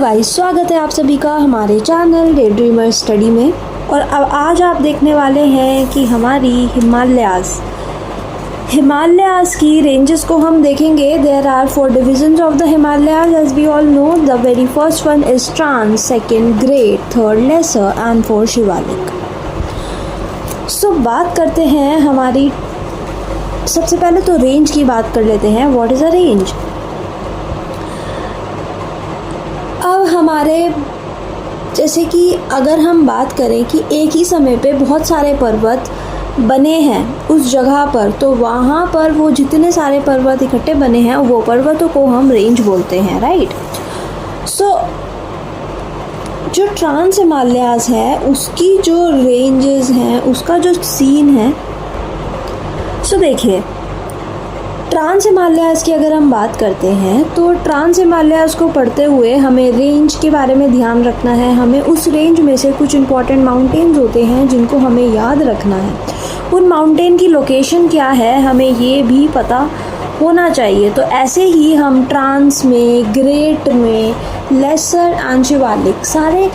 Guys, स्वागत है आप सभी का हमारे चैनल डे ड्रीमर स्टडी में। और अब आज आप देखने वाले हैं कि हमारी हिमालयाज़ की रेंजेस को हम देखेंगे। There are 4 divisions of the Himalayas as we all know. The very first one is trans, second great, third lesser and fourth Shivalik. So बात करते हैं हमारी, सबसे पहले तो रेंज की बात कर लेते हैं। What is a range? अब हमारे जैसे कि अगर हम बात करें कि एक ही समय पे बहुत सारे पर्वत बने हैं उस जगह पर, तो वहाँ पर वो जितने सारे पर्वत इकट्ठे बने हैं वो पर्वतों को हम रेंज बोलते हैं, राइट। सो जो ट्रांस हिमालयाज़ है उसकी जो रेंजेस हैं, उसका जो सीन है, सो देखिए, ट्रांस हिमालयाज़ की अगर हम बात करते हैं तो ट्रांस हिमालयाज़ को पढ़ते हुए हमें रेंज के बारे में ध्यान रखना है। हमें उस रेंज में से कुछ इम्पॉर्टेंट माउंटेन्स होते हैं जिनको हमें याद रखना है। उन माउंटेन की लोकेशन क्या है हमें ये भी पता होना चाहिए। तो ऐसे ही हम ट्रांस में, ग्रेट में, लेसर एंड शिवालिक सारे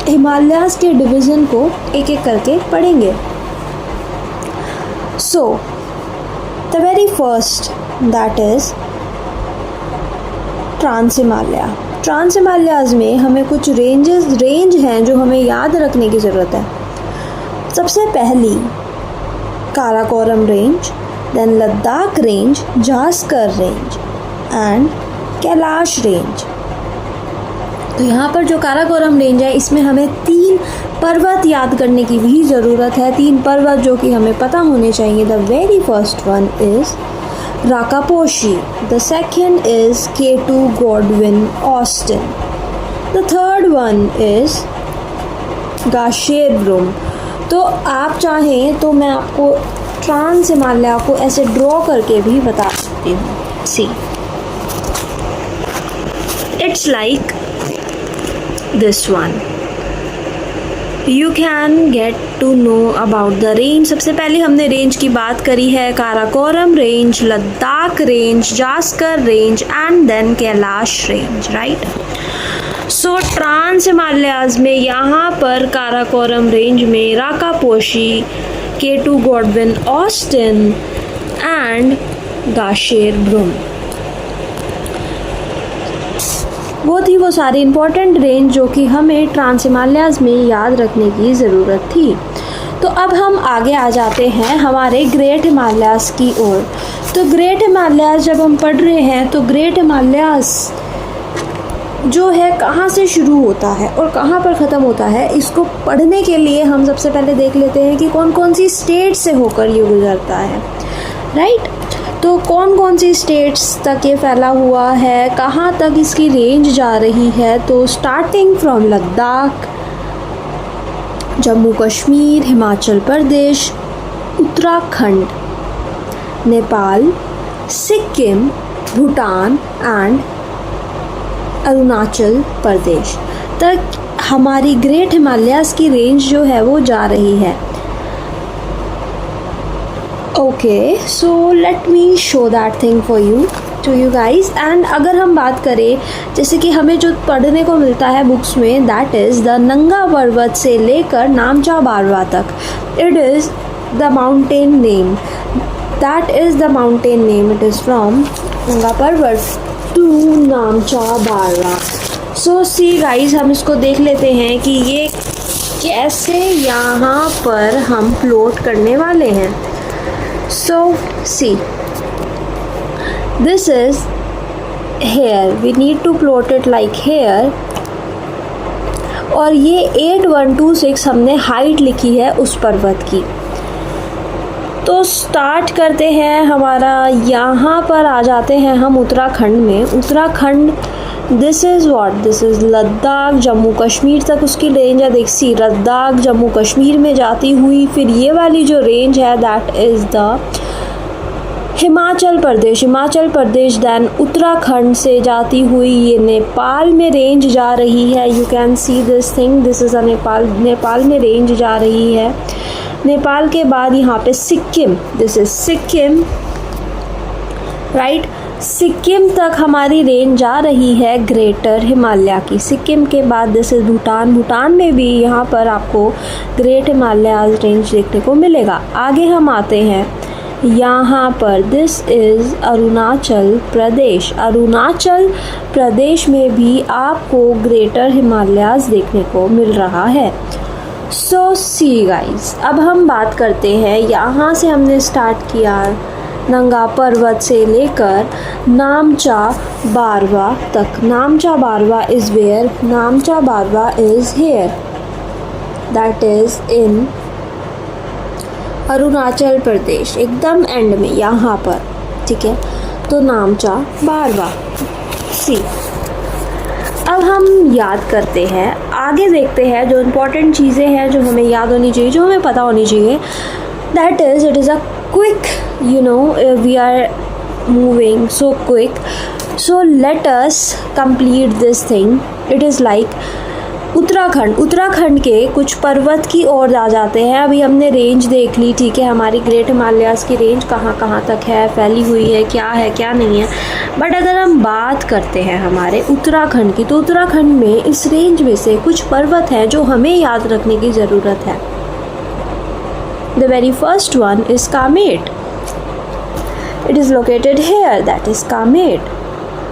हिमालयाज़ के डिवीज़न को एक एक करके पढ़ेंगे। So the very first, that is trans Himalaya. Trans Himalayas में हमें कुछ रेंज हैं जो हमें याद रखने की ज़रूरत है। सबसे पहली Karakoram range, then Ladakh range, Zanskar range and Kailash range. तो यहाँ पर जो काराकोरम रेंज है इसमें हमें 3 पर्वत याद करने की भी ज़रूरत है। 3 पर्वत जो कि हमें पता होने चाहिए। The very first one is Rakaposhi, the second is K2 Godwin Austen, the third one is Gasherbrum. तो आप चाहें तो मैं आपको ट्रांस हिमालय को ऐसे ड्रॉ करके भी बता सकती हूँ। See, it's like this one. You can get to know about the range. सबसे पहले हमने रेंज की बात करी है, Karakoram range, Ladakh range, Zanskar range and then Kailash range, right. So trans Himalayas में यहाँ पर काराकोरम रेंज में Rakaposhi, K2 Godwin Austen and Gasherbrum, वो थी वो सारी इम्पोर्टेंट रेंज जो कि हमें ट्रांस हिमालयाज़ में याद रखने की ज़रूरत थी। तो अब हम आगे आ जाते हैं हमारे ग्रेट हिमालयाज़ की ओर। तो ग्रेट हिमालयाज़ जब हम पढ़ रहे हैं तो ग्रेट हिमालयाज़ जो है कहाँ से शुरू होता है और कहाँ पर ख़त्म होता है, इसको पढ़ने के लिए हम सबसे पहले देख लेते हैं कि कौन कौन सी स्टेट से होकर ये गुजरता है, राइट। तो कौन कौन सी स्टेट्स तक ये फैला हुआ है, कहाँ तक इसकी रेंज जा रही है। तो starting from Ladakh, Jammu Kashmir, Himachal Pradesh, Uttarakhand, Nepal, Sikkim, Bhutan and Arunachal Pradesh तक हमारी ग्रेट हिमालयाज़ की रेंज जो है वो जा रही है। Okay, so let me show that thing for you to you guys. And अगर हम बात करें जैसे कि हमें जो पढ़ने को मिलता है बुक्स में, दैट इज़ द नंगा पर्वत से लेकर नामचा बारवा तक। It is the mountain name, that is the mountain name. It is from नंगा पर्वत टू नामचा बारवा। सो सी गाइज, हम इसको देख लेते हैं कि ये कैसे यहाँ पर हम प्लॉट करने वाले हैं। So see, this is here, we need to plot it like here। और ये 8126 हमने हाइट लिखी है उस पर्वत की। तो स्टार्ट करते हैं हमारा, यहाँ पर आ जाते हैं हम उत्तराखंड में। Uttarakhand, this is what, this is Ladakh, Jammu Kashmir तक उसकी रेंज है। देख सी, लद्दाख जम्मू कश्मीर में जाती हुई फिर ये वाली जो रेंज है that is the Himachal Pradesh than Uttarakhand से जाती हुई ये नेपाल में रेंज जा रही है। You can see this thing, this is अ नेपाल में रेंज जा रही है। नेपाल के बाद यहाँ पे Sikkim, this is Sikkim, right. Sikkim तक हमारी रेंज जा रही है ग्रेटर हिमालय की। सिक्किम के बाद दिस इज़ भूटान। भूटान में भी यहाँ पर आपको ग्रेट हिमालय रेंज देखने को मिलेगा। आगे हम आते हैं यहाँ पर, दिस इज़ अरुणाचल प्रदेश। अरुणाचल प्रदेश में भी आपको ग्रेटर हिमालयाज़ देखने को मिल रहा है। सो सी गाइस, अब हम बात करते हैं, यहाँ से हमने स्टार्ट किया नंगा पर्वत से लेकर नामचा बारवा तक। नामचा Barwa is where? Namcha Barwa is here, that is in Arunachal Pradesh, एकदम एंड में यहाँ पर, ठीक है। तो नामचा बारवा। सी, अब हम याद करते हैं, आगे देखते हैं जो इम्पोर्टेंट चीज़ें हैं जो हमें याद होनी चाहिए, जो हमें पता होनी चाहिए। That is, it is a quick, we are moving so quick, so let us complete this thing. It is like Uttarakhand के कुछ पर्वत की ओर आ जाते हैं। अभी हमने रेंज देख ली, ठीक है, हमारी ग्रेट हिमालयाज़ की रेंज कहाँ कहाँ तक है, फैली हुई है क्या नहीं है। बट अगर हम बात करते हैं हमारे उत्तराखंड की, तो उत्तराखंड में इस रेंज में से कुछ पर्वत हैं जो हमें याद रखने की ज़रूरत है। The very first one is Kamet. It is located here, that is Kamet.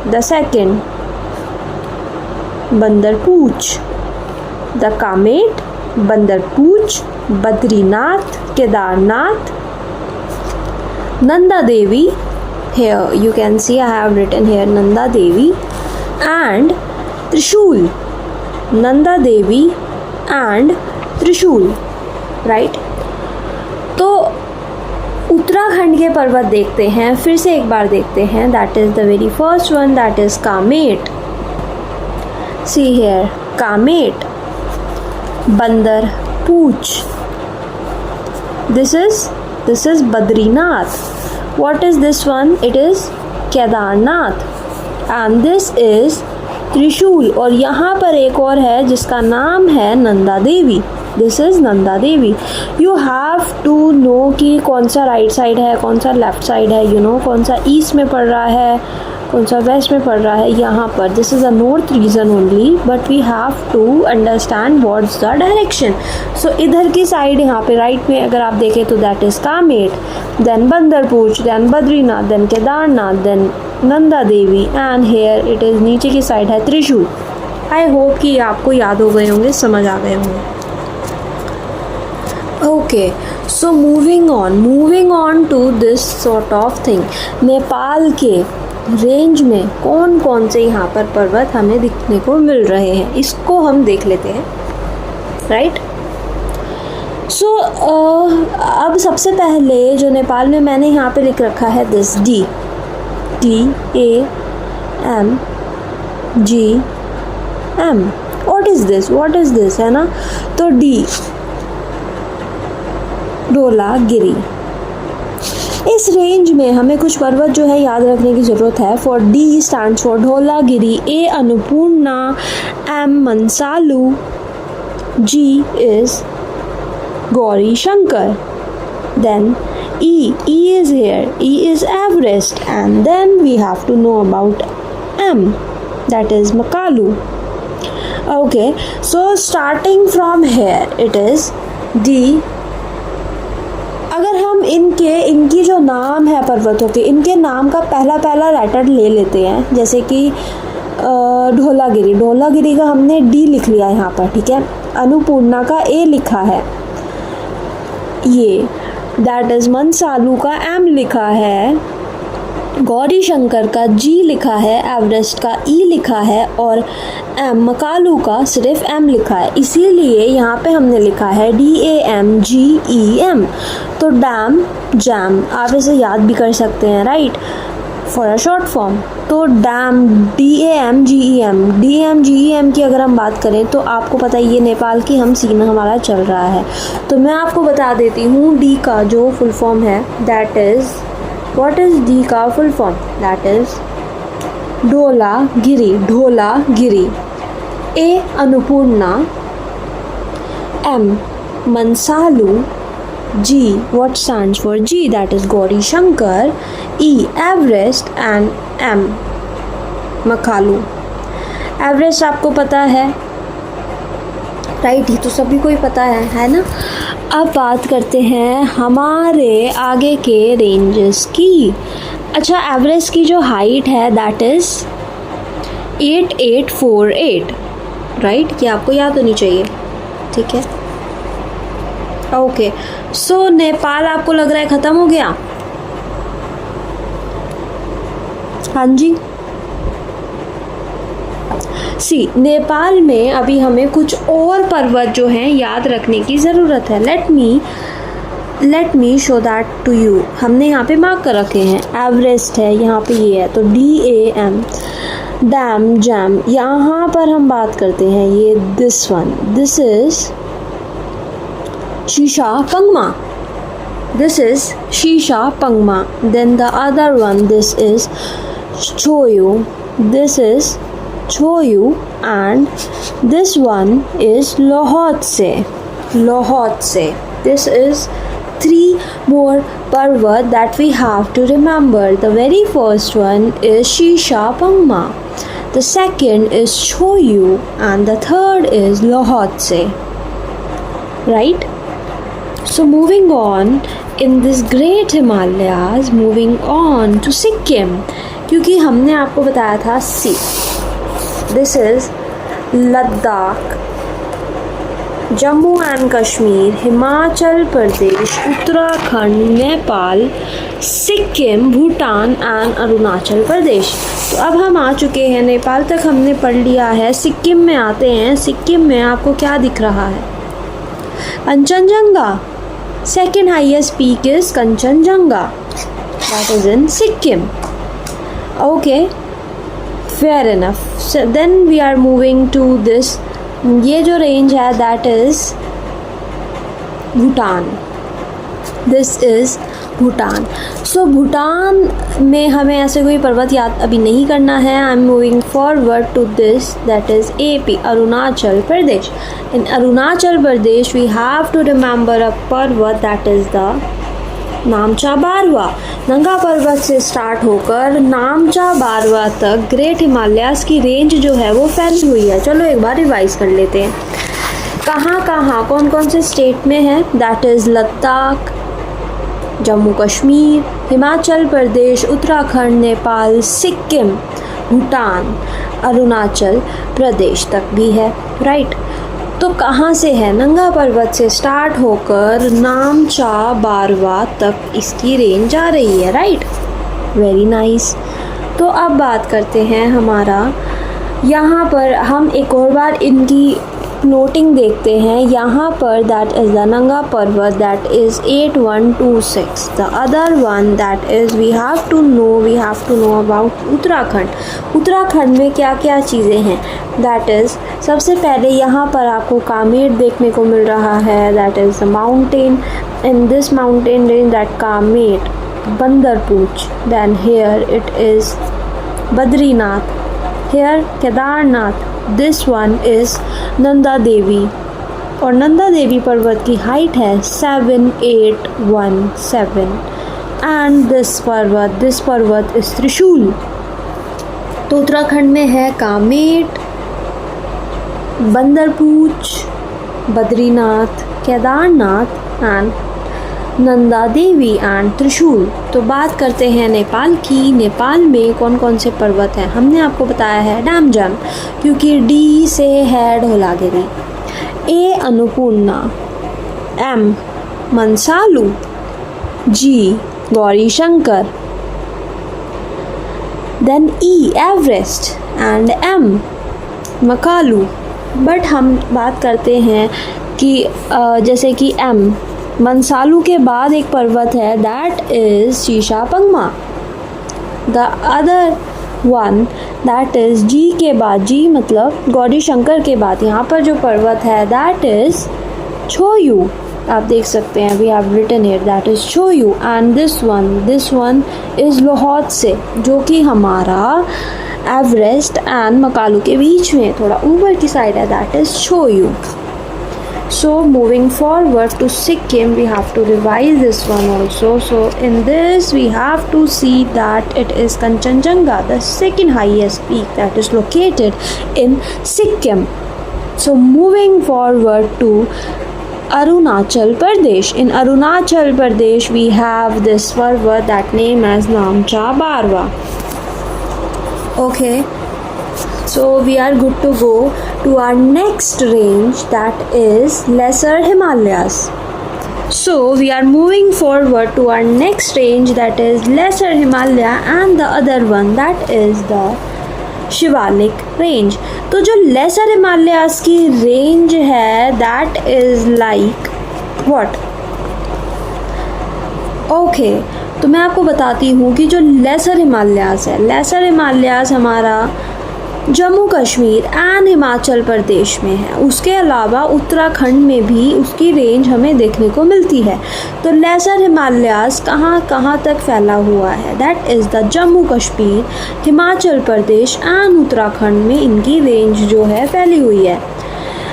The second, Bandarpooch. The Kamet, Bandarpooch, Badrinath, Kedarnath, Nanda Devi. Here you can see I have written here Nanda Devi and Trishul. Nanda Devi and Trishul, right? तो उत्तराखंड के पर्वत देखते हैं, फिर से एक बार देखते हैं। That is the very first one, that is Kamet. See here, Kamet, Bandarpunch, this is Badrinath. What is this one? It is Kedarnath and this is त्रिशूल। और यहाँ पर एक और है जिसका नाम है Nanda Devi. This is Nanda Devi. You have to know कि कौन सा राइट साइड है, कौन सा लेफ्ट साइड है, कौन सा ईस्ट में पड़ रहा है, कौन सा वेस्ट में पड़ रहा है। यहाँ पर this is a north region only, but we have to understand what's the direction. So इधर की साइड यहाँ पे राइट में अगर आप देखें तो that is Kamet, then Bandarpunch, then Badrinath, then Kedarnath, then Nanda Devi and here it is नीचे की साइड है त्रिशूल। आई होप कि आपको याद हो गए होंगे, समझ आ गए होंगे। Okay, so moving on to this sort of thing. Nepal के रेंज में कौन कौन से यहाँ पर पर्वत हमें दिखने को मिल रहे हैं, इसको हम देख लेते हैं, राइट। सो अब सबसे पहले जो नेपाल में मैंने यहाँ पे लिख रखा है this DAM GM। What is this है ना। तो डी, ढोलागिरी। इस रेंज में हमें कुछ पर्वत जो है याद रखने की ज़रूरत है। For D stands for Dhaulagiri, A Annapurna, M Manaslu, G is Gauri Shankar, then E is here, E is Everest, and then we have to know about M, that is Makalu. Okay, so starting from here it is D। अगर हम इनकी जो नाम है पर्वतों के, इनके नाम का पहला लेटर ले लेते हैं, जैसे कि ढोलागिरी का हमने डी लिख लिया यहाँ पर, ठीक है। अन्नपूर्णा का ए लिखा है, ये दैट इज़ मनसालू का एम लिखा है, गौरी शंकर का जी लिखा है, एवरेस्ट का ई लिखा है और एम मकालू का सिर्फ एम लिखा है। इसीलिए यहाँ पे हमने लिखा है DAMGEM। तो डैम जैम आप इसे याद भी कर सकते हैं, right, for a short form. तो डैम DAMGEM की अगर हम बात करें तो आपको पता है ये नेपाल की हम सीन हमारा चल रहा है। तो मैं आपको बता देती हूँ डी का जो फुल फॉर्म है, that is, what is D का full form? That is Dhaulagiri, A Annapurna, M Manaslu, G, what stands for G? That is Gauri Shankar. E, Everest. And M, Makalu. Everest आपको पता है, राइट? ये तो सभी को ही पता है ना? अब बात करते हैं हमारे आगे के रेंजेस की। अच्छा, एवरेस्ट की जो हाइट है दैट इज़ 8848, राइट? ये आपको याद होनी चाहिए, ठीक है? ओके, सो नेपाल आपको लग रहा है ख़त्म हो गया? हाँ जी, नेपाल में अभी हमें कुछ और पर्वत जो हैं याद रखने की ज़रूरत है। Let me show that to you. हमने यहाँ पे मार्क कर रखे हैं, एवरेस्ट है यहाँ पे, ये है तो DAM, डैम, जैम। यहाँ पर हम बात करते हैं ये this one, this is Shisha पंगमा, this is Shisha Pangma. Then the other one, this is Choyu, दिस इज़ Choyu, and this one is Lhotse. This is 3 more parvat that we have to remember. The very first one is Shisha Pangma, the second is Choyu, and the third is Lhotse. Right? So moving on in this great Himalayas, moving on to Sikkim, क्योंकि हमने आपको बताया था This is Ladakh, Jammu and Kashmir, Himachal Pradesh, Uttarakhand, Nepal, Sikkim, Bhutan and Arunachal Pradesh। तो अब हम आ चुके हैं, नेपाल तक हमने पढ़ लिया है। सिक्किम में आते हैं। सिक्किम में आपको क्या दिख रहा है? Kanchenjunga. Second highest peak is Kanchenjunga, that is in Sikkim. Okay, fair enough. Then we are moving to this, ये जो रेंज है that is Bhutan, this is Bhutan. So Bhutan में हमें ऐसे कोई पर्वत याद अभी नहीं करना है। I am moving forward to this, that is AP, Arunachal Pradesh. In Arunachal Pradesh we have to remember a parvat that is the नामचा बारवा। नंगा पर्वत से स्टार्ट होकर नामचा बारवा तक ग्रेट हिमालयाज़ की रेंज जो है वो फैली हुई है। चलो एक बार रिवाइज कर लेते हैं, कहाँ कौन कौन से स्टेट में है। दैट इज़ लद्दाख, जम्मू कश्मीर, हिमाचल प्रदेश, उत्तराखंड, नेपाल, सिक्किम, भूटान, अरुणाचल प्रदेश तक भी है, राइट? तो कहाँ से है? नंगा पर्वत से स्टार्ट होकर नामचा बारवा तक इसकी रेंज जा रही है, राइट? Very nice. तो अब बात करते हैं हमारा, यहाँ पर हम एक और बार इनकी नोटिंग देखते हैं। यहाँ पर that is the Nanga Parbat, that is 8126। The other one that is we have to know about Uttarakhand. Uttarakhand में क्या क्या चीज़ें हैं? दैट इज़ सबसे पहले यहाँ पर आपको कामेट देखने को मिल रहा है, that is the mountain in this mountain range, that Kamet, Bandarpunch. Then here it is Badrinath, here Kedarnath. This one is Nanda Devi, और नंदा देवी पर्वत की हाइट है 7817। एंड दिस पर्वत इज़ त्रिशूल। तो उत्तराखंड में है कामेट, बंदरपूछ, बद्रीनाथ, केदारनाथ एंड नंदा देवी एंड त्रिशूल। तो बात करते हैं नेपाल की। नेपाल में कौन कौन से पर्वत हैं? हमने आपको बताया है डामजम, क्योंकि D से है Dhaulagiri, A Annapurna, M Manaslu, G Gauri Shankar, then E Everest and M Makalu. But हम बात करते हैं कि जैसे कि M मनसालू के बाद एक पर्वत है, that is Shisha Pangma. The other one that is G के बाद, G मतलब गौरी शंकर के बाद यहाँ पर जो पर्वत है दैट इज़ छोयू। आप देख सकते हैं, we have written here that is Choyu. And this one is Lhotse, जो कि हमारा एवरेस्ट एंड मकालू के बीच में थोड़ा ऊपर की साइड है, that is Choyu. So moving forward to Sikkim, we have to revise this one also. So in this we have to see that it is Kanchenjunga, the second highest peak that is located in Sikkim. So moving forward to Arunachal Pradesh. In Arunachal Pradesh we have this parvat that name as Namcha Barwa. Okay, so we are good to go to our next range, that is Lesser Himalayas. So we are moving forward to our next range, that is Lesser Himalaya, and the other one that is the Shivalik range. तो जो laser Himalayas की range है that is like what. Okay, तो मैं आपको बताती हूँ कि जो लेसर हिमालयास है, लेसर हिमालयास हमारा जम्मू कश्मीर एंड हिमाचल प्रदेश में है. उसके अलावा उत्तराखंड में भी उसकी रेंज हमें देखने को मिलती है. तो लेसर हिमालयास कहाँ कहाँ तक फैला हुआ है, that is the Jammu Kashmir, Himachal Pradesh and Uttarakhand में इनकी रेंज जो है फैली हुई है.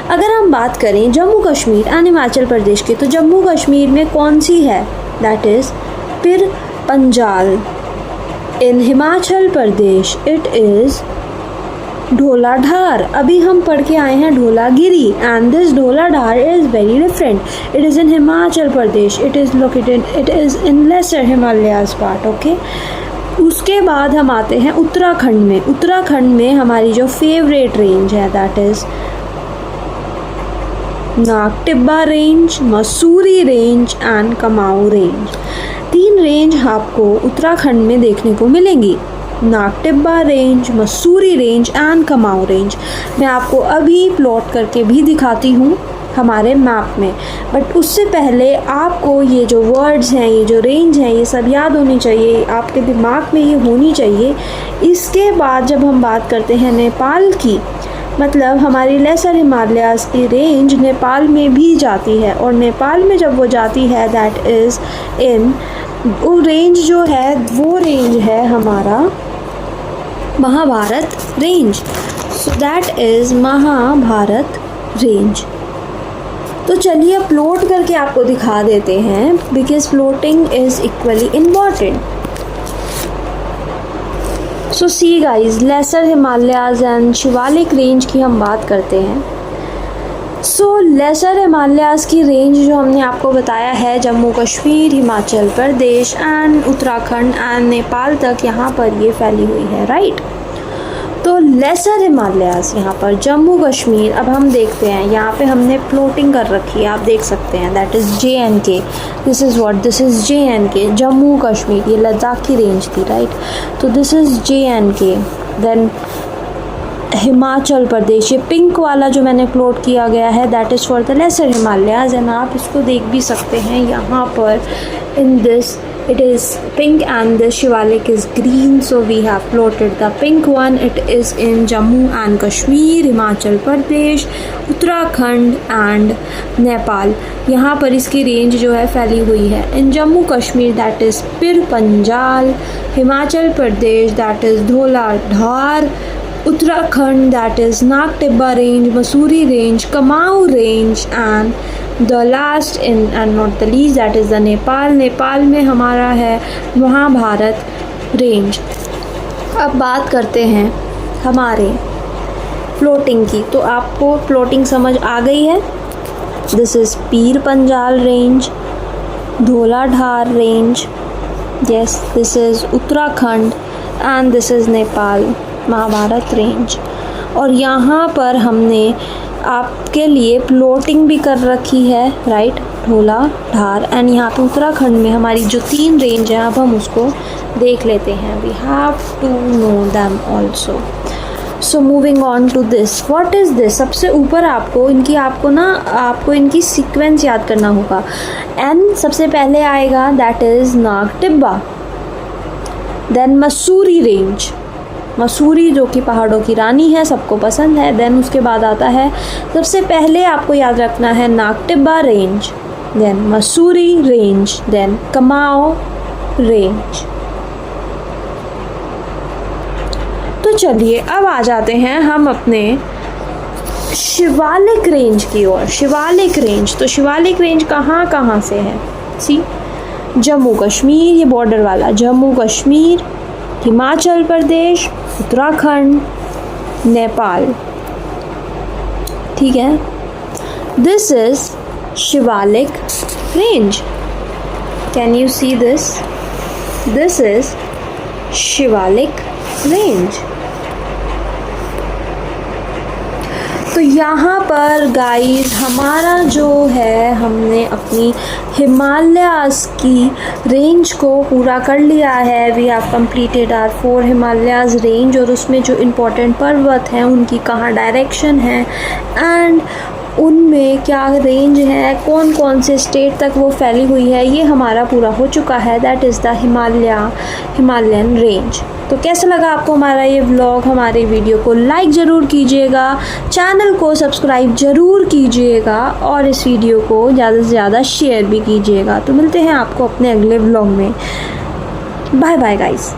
अगर हम बात करें जम्मू कश्मीर एंड हिमाचल प्रदेश की, तो जम्मू कश्मीर में कौन सी है, that is Pir Panjal. In Himachal Pradesh it is Dhauladhar. अभी हम पढ़ के आए हैं Dhaulagiri, and this Dhauladhar is very different. It is in Himachal Pradesh, it is located, it is in lesser Himalayas part. Okay, उसके बाद हम आते हैं उत्तराखंड में. उत्तराखंड में हमारी जो फेवरेट रेंज है that is Nag Tibba range, Mussoorie range and Kumaon range. 3 range आपको उत्तराखंड में देखने को मिलेंगी, Nag Tibba range, Mussoorie range and Kumaon range. मैं आपको अभी प्लॉट करके भी दिखाती हूँ हमारे मैप में, बट उससे पहले आपको ये जो वर्ड्स हैं, ये जो रेंज हैं, ये सब याद होनी चाहिए, आपके दिमाग में ये होनी चाहिए. इसके बाद जब हम बात करते हैं नेपाल की, मतलब हमारी लेसर हिमालयास की रेंज नेपाल में भी जाती है, और नेपाल में जब वो जाती है दैट इज़ इन, वो रेंज जो है वो रेंज है हमारा Mahabharat range. So that is Mahabharat range. तो चलिए अब प्लॉट करके आपको दिखा देते हैं, because plotting is equally important. So see guys, lesser Himalayas and Shivalik range की हम बात करते हैं. सो लेसर हिमालयास की रेंज जो हमने आपको बताया है जम्मू कश्मीर, हिमाचल प्रदेश एंड उत्तराखंड एंड नेपाल तक यहाँ पर ये फैली हुई है, राइट. तो लेसर हिमालयास यहाँ पर जम्मू कश्मीर, अब हम देखते हैं यहाँ पे हमने प्लॉटिंग कर रखी है, आप देख सकते हैं that is JNK. This is what, this is JNK, Jammu Kashmir. ये लद्दाख की रेंज थी, राइट. तो दिस इज़ JNK. देन हिमाचल प्रदेश, ये पिंक वाला जो मैंने प्लॉट किया गया है that is for the lesser Himalayas, and आप इसको देख भी सकते हैं यहाँ पर. In this it is pink and the Shivalik is green, so we have plotted the pink one. It is in Jammu and Kashmir, Himachal Pradesh, Uttarakhand and Nepal. यहाँ पर इसकी रेंज जो है फैली हुई है. In Jammu Kashmir that is Pir Panjal, Himachal Pradesh that is Dhauladhar, Uttarakhand that is Nag Tibba range, Mussoorie range, Kumaon range, and the last in and not the least that is the Nepal. Nepal में हमारा है महाभारत रेंज. अब बात करते हैं हमारे प्लॉटिंग की. तो आपको प्लॉटिंग समझ आ गई है. This is Pir Panjal range, Dhauladhar range, yes this is Uttarakhand and this is Nepal Mahabharat range. और यहाँ पर हमने आपके लिए प्लॉटिंग भी कर रखी है, राइट, धौलाधार. एंड यहाँ पे उत्तराखंड में हमारी जो 3 रेंज है अब हम उसको देख लेते हैं. We have to know them also. So moving on to this, what is this. सबसे ऊपर आपको इनकी सीक्वेंस याद करना होगा. एन सबसे पहले आएगा that is Nag Tibba, then Mussoorie range, Mussoorie जो कि पहाड़ों की रानी है, सबको पसंद है. देन उसके बाद आता है, सबसे पहले आपको याद रखना है Nag Tibba range, then Mussoorie range, then Kumaon range. तो चलिए अब आ जाते हैं हम अपने शिवालिक रेंज की ओर। शिवालिक रेंज, तो शिवालिक रेंज कहाँ कहाँ से है? सी, जम्मू कश्मीर, ये बॉर्डर वाला जम्मू कश्मीर, हिमाचल प्रदेश, उत्तराखंड, नेपाल। ठीक है, this is Shivalik range. Can you see this? This is Shivalik range. तो यहाँ पर गाइस हमारा जो है, हमने अपनी हिमालयाज़ की रेंज को पूरा कर लिया है। We have completed our 4 Himalayas range, और उसमें जो इम्पोर्टेंट पर्वत हैं उनकी कहाँ डायरेक्शन है एंड उनमें क्या रेंज है, कौन कौन से स्टेट तक वो फैली हुई है, ये हमारा पूरा हो चुका है। That is the Himalayan range. तो कैसा लगा आपको हमारा ये व्लॉग? हमारे वीडियो को लाइक ज़रूर कीजिएगा, चैनल को सब्सक्राइब ज़रूर कीजिएगा और इस वीडियो को ज़्यादा से ज़्यादा शेयर भी कीजिएगा। तो मिलते हैं आपको अपने अगले व्लॉग में। Bye bye guys.